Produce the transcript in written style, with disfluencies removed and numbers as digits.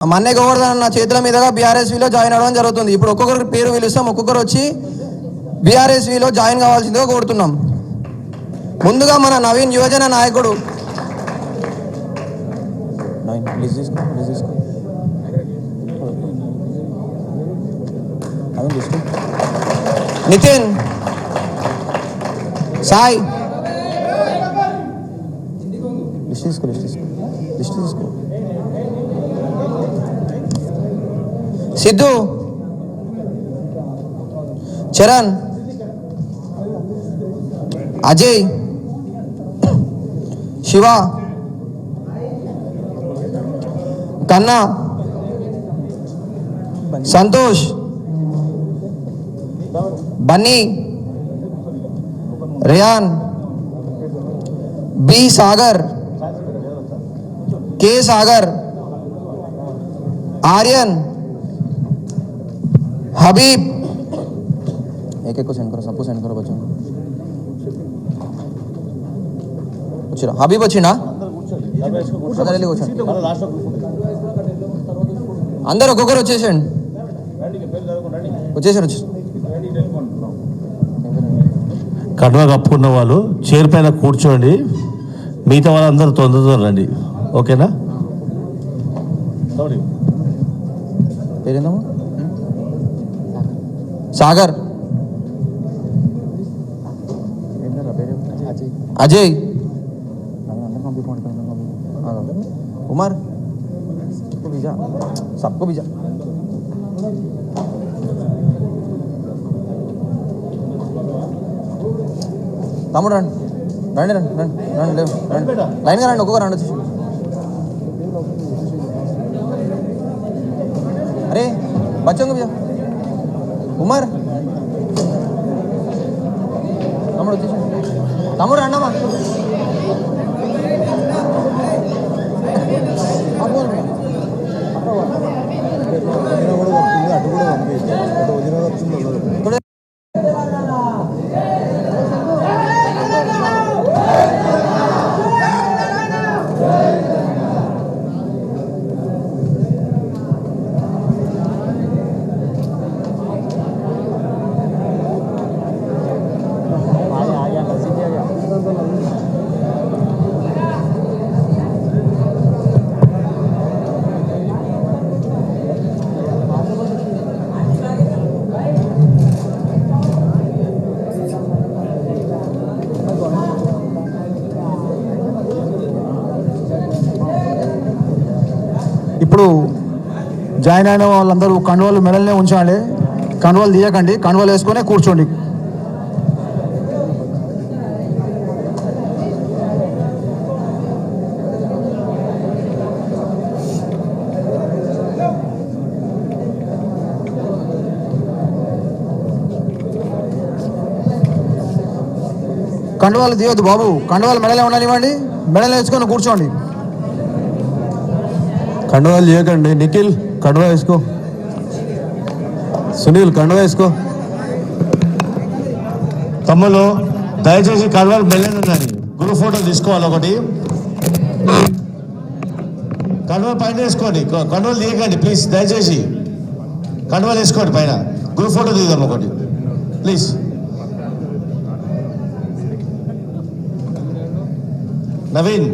మన్నే గోవర్ధన్ నా చేతుల మీదుగా బీఆర్ఎస్విలో జాయిన్ అవ్వడం జరుగుతుంది. ఇప్పుడు ఒక్కొక్కరి పేరు పిలుస్తాం, ఒక్కొక్కరు వచ్చి బీఆర్ఎస్విలో జాయిన్ కావాల్సిందిగా కోరుతున్నాం. ముందుగా మన నవీన్ యువజన నాయకుడు నితిన్, సాయి, సిద్ధు, చరణ్, అజయ్, శివ, కన్నా, సంతోష్, బన్నీ, రియాన్, బి సాగర్, కే సాగర్, आर्यन, हबीब, एक एक को सेंड करो, सबको सेंड करो बच्चों को. వచ్చిరా హబీబ్ వచ్చిండా? అందరూ ఒక్కొక్కరు వచ్చేసేయండి. వచ్చేసారు. కడవ కప్పుకున్న వాళ్ళు చైర్ పైన కూర్చోండి, మిగతా వాళ్ళందరూ తొందరగా రండి. ఓకేనా? పేరేందమ్మా? సాగర్, అజయ్, ఉమర్, सबको भेजा. తమ్ముడు రండి రండి రండి రండి రండి లేవు రండి, లైన్గా రండి, ఒక్కొక్క రండి వచ్చి. अरे बच्चों को भैया, उमर, तमुड़ तमुड़ अण्णमा ఇప్పుడు జాయిన్ అయిన వాళ్ళందరూ కండువాలు మెడల్నే ఉంచాలి, కండువాలు తీయకండి, కండువాలు వేసుకొని కూర్చోండి. కండువాలు తీయొద్దు బాబు, కండువాలు మెడలే ఉండనివ్వండి, మెడలు వేసుకొని కూర్చోండి. కండువాలు చేయకండి. నిఖిల్ కండువా వేసుకో, సునీల్ కండువా వేసుకో. తమ్ముళ్ళు దయచేసి కండువాలు మెల్లనున్నాయి, గురు ఫోటో తీసుకోవాలి ఒకటి. కండువా పైన వేసుకోండి, కండువాలు తీయకండి ప్లీజ్. దయచేసి కండువాలు వేసుకోండి పైన, గురు ఫోటో తీద్దాం ఒకటి ప్లీజ్. నవీన్,